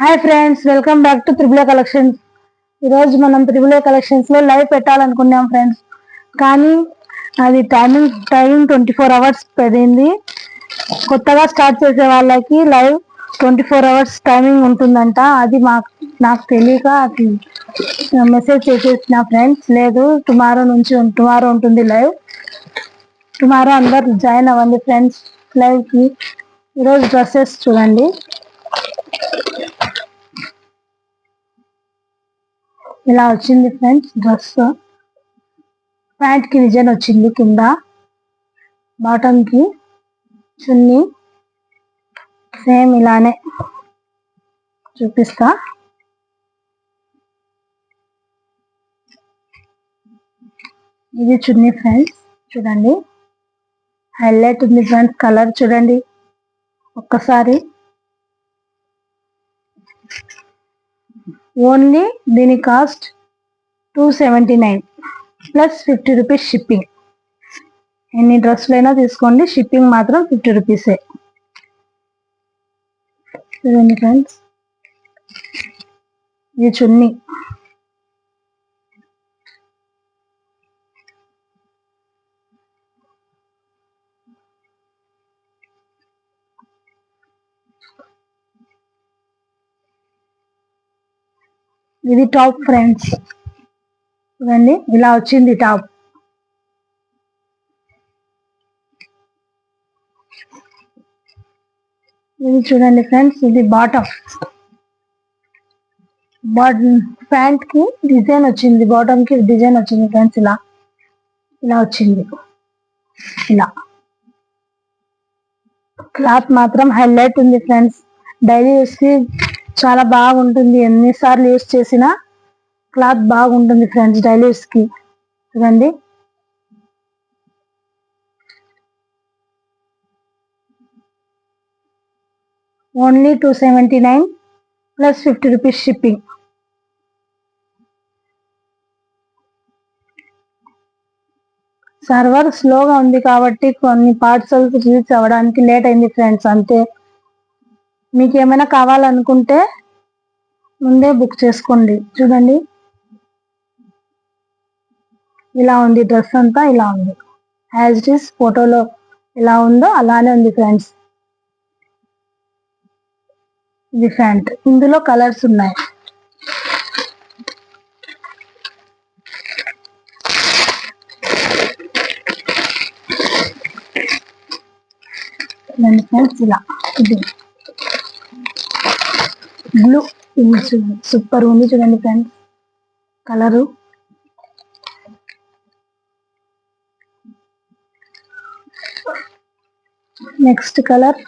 Hi friends, welcome back to triple A collections. ఈరోజు మనం triple A collections లో live పెట్టాలనుకున్నాం friends, కానీ అది టైమింగ్ 24 అవర్స్ పడింది. కొత్తగా స్టార్ట్ చేసే వాళ్ళకి లైవ్ 24 అవర్స్ టైమింగ్ ఉంటుందంట. అది నాకు తెలియక అది మెసేజ్ చేసేసిన ఫ్రెండ్స్. లేదు, టుమారో ఉంటుంది లైవ్. టుమారో అందరు జాయిన్ అవ్వండి ఫ్రెండ్స్ లైవ్ కి. ఈరోజు డ్రెస్సెస్ చూడండి, ఇలా వచ్చింది ఫ్రెండ్స్. డ్రెస్ ప్యాంట్ కి డిజైన్ వచ్చింది, కింద బాటమ్ కి చున్నీ సేమ్ ఇలానే చూపిస్తా. ఇది చున్నీ ఫ్రెండ్స్, చూడండి హైలైట్ ఉంది ఫ్రెండ్స్. కలర్ చూడండి ఒక్కసారి. ఓన్లీ దీని కాస్ట్ 279 ప్లస్ 50 రూపీస్ షిప్పింగ్. ఎన్ని డ్రెస్సులైనా తీసుకోండి, షిప్పింగ్ మాత్రం 50 రూపీసే. చూడండి ఫ్రెండ్స్, ఇది చున్నీ. ఇది టాప్ ఫ్రెండ్స్, చూడండి ఇలా వచ్చింది టాప్. ఇది చూడండి ఫ్రెండ్స్, ఇది బాటమ్. ప్యాంట్ కి డిజైన్ వచ్చింది, బాటమ్ కి డిజైన్ వచ్చింది ఫ్రెండ్స్. ఇలా వచ్చింది. ఇలా క్లాత్ మాత్రం హైలైట్ ఉంది ఫ్రెండ్స్. డైలీ యూస్ కి చాలా బాగుంటుంది. ఎన్నిసార్లు యూస్ చేసినా క్లాత్ బాగుంటుంది ఫ్రెండ్స్ డైలీ యూస్ కి. చూడండి only 279 plus 50 rupees shipping. Server స్లోగా ఉంది కాబట్టి కొన్ని పార్సల్స్ రీచ్ అవ్వడానికి లేట్ అయింది ఫ్రెండ్స్, అంతే. మీకు ఏమైనా కావాలనుకుంటే ముందే బుక్ చేసుకోండి. చూడండి ఇలా ఉంది డ్రెస్ అంతా, ఇలా ఉంది. యాజ్ ఇట్ ఈస్ ఫోటోలో ఎలా ఉందో అలానే ఉంది ఫ్రెండ్స్. ఇది ప్యాంట్, ఇందులో కలర్స్ ఉన్నాయి. ఫ్రెండ్స్ ఇలా ఇది బ్లూ, సూపర్ ఉంది చూడండి ఫ్రెండ్స్ కలరు. నెక్స్ట్ కలర్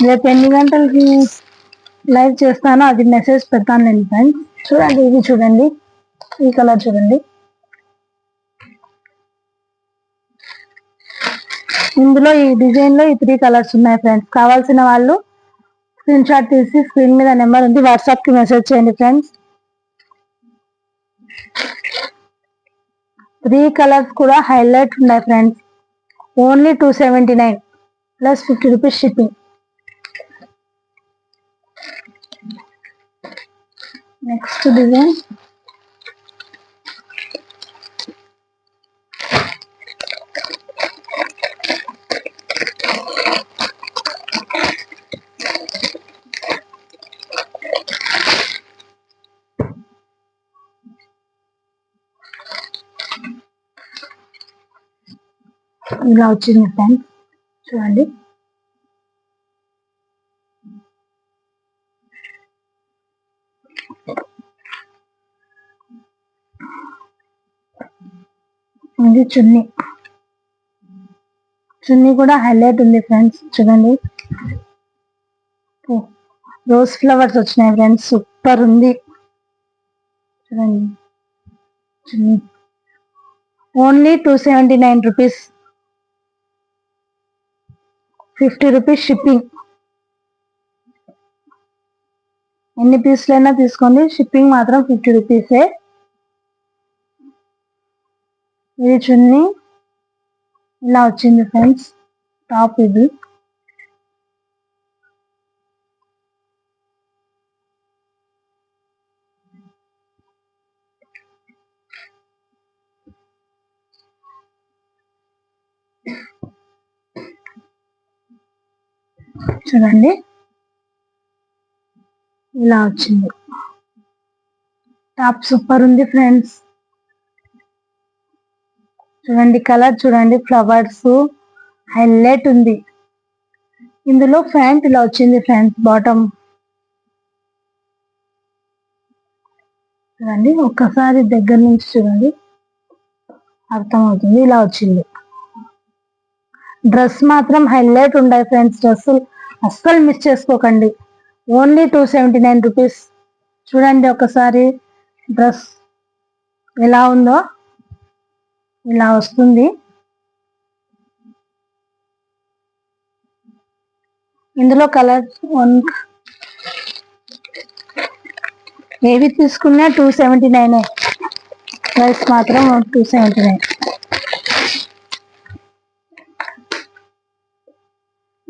రేపు ఎన్ని గంటలకి లైవ్ చేస్తానో అది మెసేజ్ పెడతాను నేను ఫ్రెండ్స్. చూడండి ఇది చూడండి, ఈ కలర్ చూడండి. ఇందులో ఈ డిజైన్ లో ఈ 3 కలర్స్ ఉన్నాయి ఫ్రెండ్స్. కావాల్సిన వాళ్ళు స్క్రీన్ షాట్ తీసి స్క్రీన్ మీద నెంబర్ ఉంది, వాట్సాప్ కి మెసేజ్ చేయండి ఫ్రెండ్స్. 3 కలర్స్ కూడా హైలైట్ ఉన్నాయి friends. Only 279 plus 50 rupees shipping. Next design ఇలా వచ్చింది ఫ్రెండ్స్, చూడండి. ఇది చున్నీ. చున్నీ కూడా హైలైట్ ఉంది ఫ్రెండ్స్, చూడండి. రోజ్ ఫ్లవర్స్ వచ్చినాయి ఫ్రెండ్స్, సూపర్ ఉంది. చూడండి చున్నీ ఓన్లీ 279 రూపీస్, 50 రూపీస్ షిప్పింగ్. ఎన్ని పీసులైనా తీసుకోండి, షిప్పింగ్ మాత్రం 50 రూపీసే. ఇది చున్నీ ఇలా వచ్చింది ఫ్రెండ్స్ టాప్ ఇది. చూడండి ఇలా వచ్చింది టాప్. సూపర్ ఉంది ఫ్రెండ్స్. చూడండి కలర్ చూడండి, ఫ్లవర్స్ హైలైట్ ఉంది. ఇందులో ప్యాంట్ ఇలా వచ్చింది ఫ్రెండ్స్. బాటమ్ చూడండి, ఒక్కసారి దగ్గర నుంచి చూడండి అర్థమవుతుంది. ఇలా వచ్చింది. డ్రెస్ మాత్రం హైలైట్ ఉండాలి ఫ్రెండ్స్. డ్రెస్సులు అస్సలు మిస్ చేసుకోకండి. Only 279 rupees. చూడండి ఒకసారి డ్రెస్ ఎలా ఉందో. ఇలా వస్తుంది. ఇందులో కలర్ ఏవి తీసుకున్నా 279. ప్రైస్ మాత్రం 279.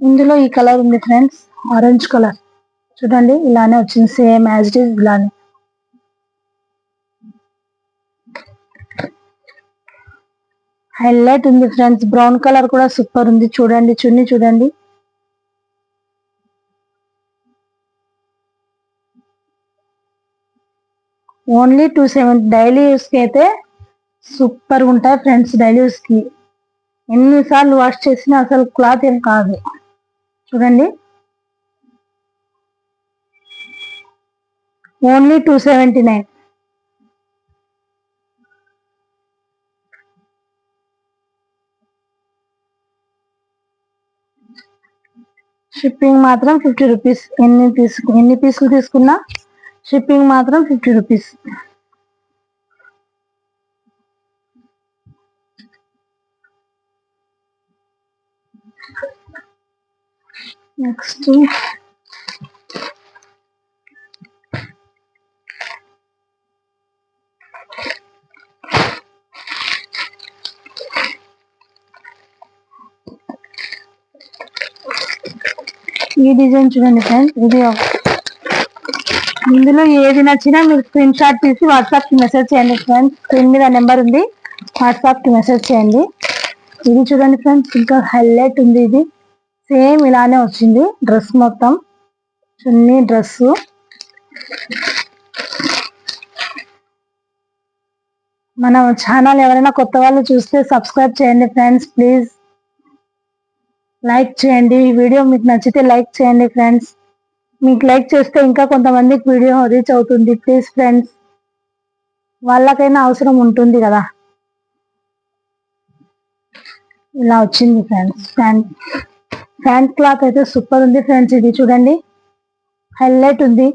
ఇందులో ఈ కలర్ ఉంది ఫ్రెండ్స్, ఆరెంజ్ కలర్. చూడండి ఇలానే వచ్చింది, సేమ్ యాజ్ ఇట్ ఈస్ ఇలానే. హైలైట్ ఉంది ఫ్రెండ్స్. బ్రౌన్ కలర్ కూడా సూపర్ ఉంది. చూడండి చున్నీ చూడండి. ఓన్లీ 270. డైలీ యూస్ కి అయితే సూపర్ ఉంటాయి ఫ్రెండ్స్. డైలీ యూస్ కి ఎన్నిసార్లు వాష్ చేసినా అసలు క్లాత్ ఏం కాదు. చూడండి ఓన్లీ 279. షిప్పింగ్ మాత్రం 50 రూపీస్. ఎన్ని పీసులు తీసుకున్నా షిప్పింగ్ మాత్రం 50 రూపీస్. నెక్స్ట్ ఈ డిజైన్ చూడండి ఫ్రెండ్స్. ఇది ఇందులో ఏది నచ్చినా మీరు స్క్రీన్ షాట్ తీసి వాట్సాప్ కి మెసేజ్ చేయండి ఫ్రెండ్స్. స్క్రీన్ మీద నెంబర్ ఉంది, వాట్సాప్ కి మెసేజ్ చేయండి. ఇది చూడండి ఫ్రెండ్స్, ఇంకా హైలైట్ ఉంది. ఇది సేమ్ ఇలానే వచ్చింది డ్రెస్ మొత్తం. చున్నీ డ్రెస్. మన ఛానల్ ఎవరైనా కొత్త వాళ్ళు చూస్తే సబ్స్క్రైబ్ చేయండి ఫ్రెండ్స్. ప్లీజ్ లైక్ చేయండి. ఈ వీడియో మీకు నచ్చితే లైక్ చేయండి ఫ్రెండ్స్. మీకు లైక్ చేస్తే ఇంకా కొంతమందికి వీడియో రీచ్ అవుతుంది. ప్లీజ్ ఫ్రెండ్స్, వాళ్ళకైనా అవసరం ఉంటుంది కదా. ఇలా వచ్చింది ఫ్రెండ్స్. ఫ్యాంట్ క్లాత్ అయితే సూపర్ ఉంది ఫ్రెండ్స్. ఇది చూడండి హైలైట్ ఉంది.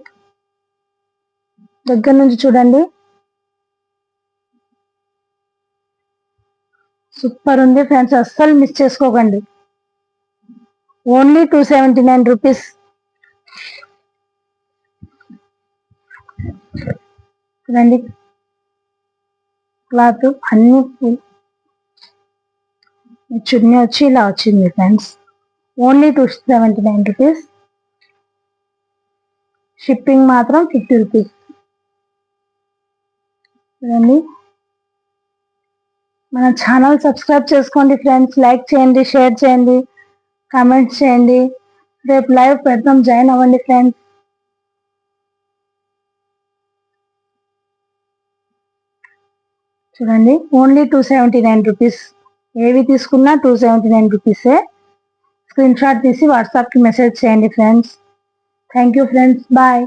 దగ్గర నుంచి చూడండి సూపర్ ఉంది ఫ్రెండ్స్. అస్సలు మిస్ చేసుకోకండి. Only 279 rupees. చూడండి క్లాత్ అన్ని. చున్నీ వచ్చి ఇలా వచ్చింది ఫ్రెండ్స్. Only 279 rupees. షిప్పింగ్ మాత్రం 50 రూపీస్. చూడండి, మన ఛానల్ సబ్స్క్రైబ్ చేసుకోండి ఫ్రెండ్స్. లైక్ చేయండి, షేర్ చేయండి, కామెంట్స్ చేయండి. రేపు లైవ్ పెడతాం, జాయిన్ అవ్వండి ఫ్రెండ్స్. చూడండి ఓన్లీ 279 రూపీస్. ఏవి తీసుకున్నా 279 రూపీసే. స్క్రీన్ షాట్ తీసి వాట్సాప్ కి మెసేజ్ చేయండి friends. Thank you friends. Bye.